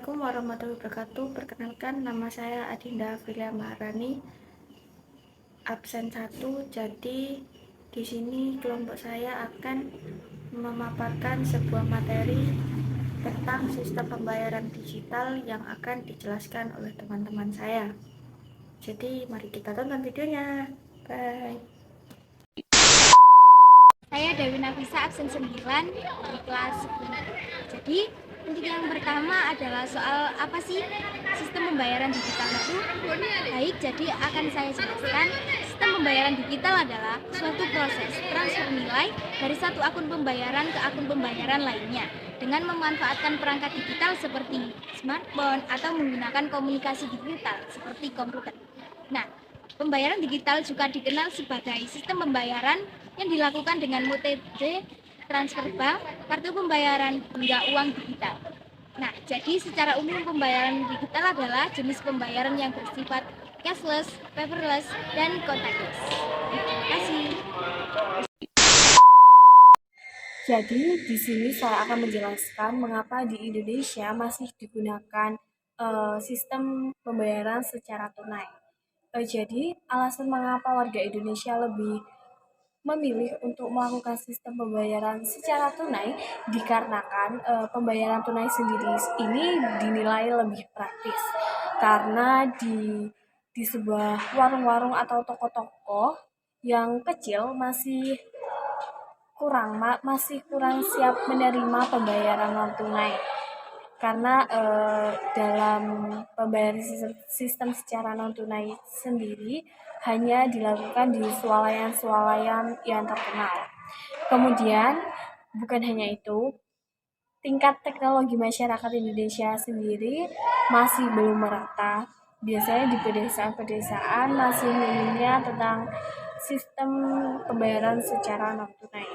Assalamualaikum warahmatullahi wabarakatuh. Perkenalkan, nama saya Adinda Aprilia Maharani, absen 1. Jadi di sini kelompok saya akan memaparkan sebuah materi tentang sistem pembayaran digital yang akan dijelaskan oleh teman-teman saya. Jadi mari kita tonton videonya. Bye. Saya Dewi Nafisa, absen 9 di kelas 10. Jadi untuk yang pertama adalah soal apa sih sistem pembayaran digital itu? Baik, jadi akan saya jelaskan. Sistem pembayaran digital adalah suatu proses transfer nilai dari satu akun pembayaran ke akun pembayaran lainnya dengan memanfaatkan perangkat digital seperti smartphone atau menggunakan komunikasi digital seperti komputer. Nah, pembayaran digital juga dikenal sebagai sistem pembayaran yang dilakukan dengan metode transfer bank, kartu pembayaran, hingga uang digital. Nah, jadi secara umum pembayaran digital adalah jenis pembayaran yang bersifat cashless, paperless, dan contactless. Terima kasih. Jadi di sini saya akan menjelaskan mengapa di Indonesia masih digunakan sistem pembayaran secara tunai. Jadi alasan mengapa warga Indonesia lebih memilih untuk melakukan sistem pembayaran secara tunai dikarenakan pembayaran tunai sendiri ini dinilai lebih praktis karena di sebuah warung-warung atau toko-toko yang kecil masih kurang siap menerima pembayaran non tunai karena dalam pembayaran sistem secara non tunai sendiri hanya dilakukan di swalayan-swalayan yang terkenal. Kemudian bukan hanya itu, tingkat teknologi masyarakat Indonesia sendiri masih belum merata. Biasanya di pedesaan-pedesaan masih minimnya tentang sistem pembayaran secara non tunai.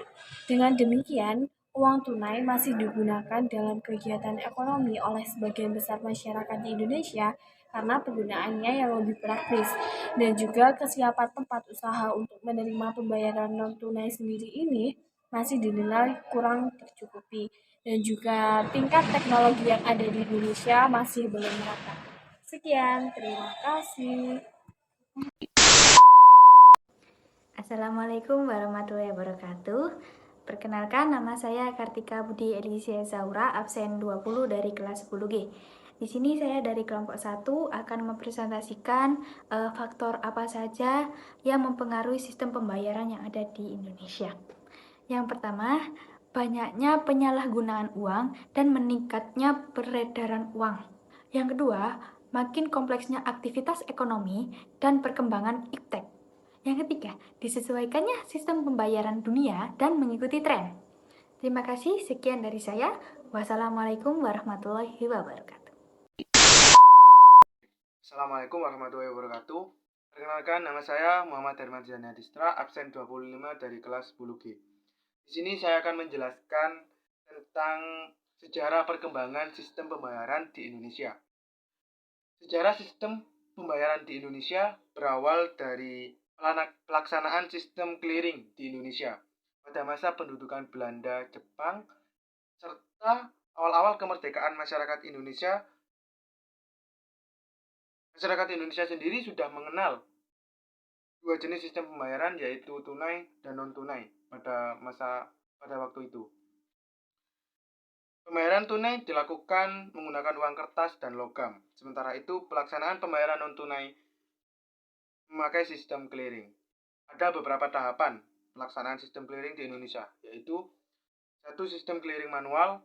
Dengan demikian, uang tunai masih digunakan dalam kegiatan ekonomi oleh sebagian besar masyarakat di Indonesia karena penggunaannya yang lebih praktis dan juga kesiapan tempat usaha untuk menerima pembayaran non tunai sendiri ini masih dinilai kurang tercukupi dan juga tingkat teknologi yang ada di Indonesia masih belum merata. Sekian, terima kasih. Assalamualaikum warahmatullahi wabarakatuh. Perkenalkan, nama saya Kartika Budi Elisia Zaura, absen 20 dari kelas 10G. Di sini saya dari kelompok 1 akan mempresentasikan faktor apa saja yang mempengaruhi sistem pembayaran yang ada di Indonesia. Yang pertama, banyaknya penyalahgunaan uang dan meningkatnya peredaran uang. Yang kedua, makin kompleksnya aktivitas ekonomi dan perkembangan iptek. Yang ketiga, disesuaikannya sistem pembayaran dunia dan mengikuti tren. Terima kasih, sekian dari saya. Wassalamualaikum warahmatullahi wabarakatuh. Assalamualaikum warahmatullahi wabarakatuh. Perkenalkan, nama saya Muhammad Hermansyah Distra, absen 25 dari kelas 10G. Di sini saya akan menjelaskan tentang sejarah perkembangan sistem pembayaran di Indonesia. Sejarah sistem pembayaran di Indonesia berawal dari pelaksanaan sistem clearing di Indonesia pada masa pendudukan Belanda, Jepang, serta awal-awal kemerdekaan masyarakat Indonesia. Masyarakat Indonesia sendiri sudah mengenal dua jenis sistem pembayaran, yaitu tunai dan non-tunai pada waktu itu. Pembayaran tunai dilakukan menggunakan uang kertas dan logam. Sementara itu, pelaksanaan pembayaran non-tunai memakai sistem clearing. Ada beberapa tahapan pelaksanaan sistem clearing di Indonesia, yaitu 1. Sistem clearing manual.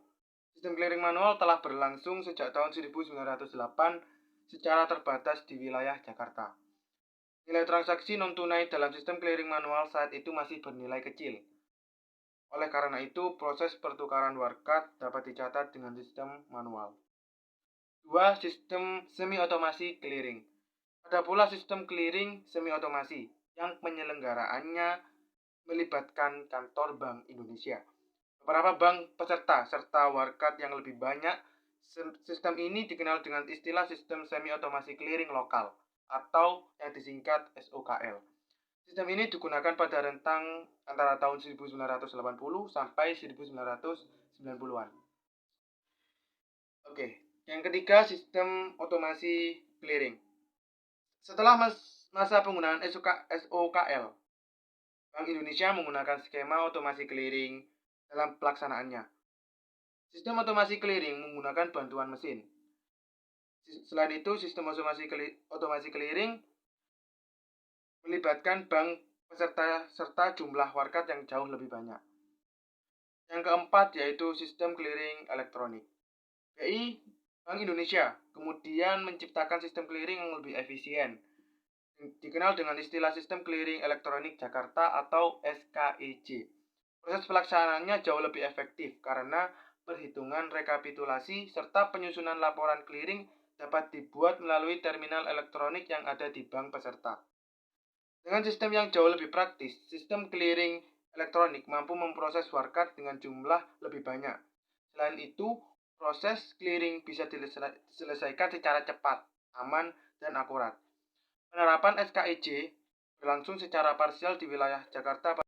Sistem clearing manual telah berlangsung sejak tahun 1908 secara terbatas di wilayah Jakarta. Nilai transaksi non-tunai dalam sistem clearing manual saat itu masih bernilai kecil. Oleh karena itu, proses pertukaran warkat dapat dicatat dengan sistem manual. 2. Sistem semi-otomasi clearing. Ada pula sistem clearing semi-otomasi yang penyelenggaraannya melibatkan kantor Bank Indonesia, beberapa bank peserta, serta warkat yang lebih banyak. Sistem ini dikenal dengan istilah sistem semi-otomasi clearing lokal atau yang disingkat SOKL. Sistem ini digunakan pada rentang antara tahun 1980 sampai 1990-an. Oke, Yang ketiga, sistem otomasi clearing. Setelah masa penggunaan SOKL, Bank Indonesia menggunakan skema otomasi clearing dalam pelaksanaannya. Sistem otomasi clearing menggunakan bantuan mesin. Selain itu, sistem otomasi clearing melibatkan bank peserta serta jumlah warkat yang jauh lebih banyak. Yang keempat yaitu sistem clearing elektronik. BI Bank Indonesia kemudian menciptakan sistem clearing yang lebih efisien, dikenal dengan istilah sistem clearing elektronik Jakarta atau SKEJ. Proses pelaksanaannya jauh lebih efektif karena perhitungan rekapitulasi serta penyusunan laporan clearing dapat dibuat melalui terminal elektronik yang ada di bank peserta. Dengan sistem yang jauh lebih praktis, sistem clearing elektronik mampu memproses warkat dengan jumlah lebih banyak. Selain itu, proses clearing bisa diselesaikan secara cepat, aman, dan akurat. Penerapan SKEJ berlangsung secara parsial di wilayah Jakarta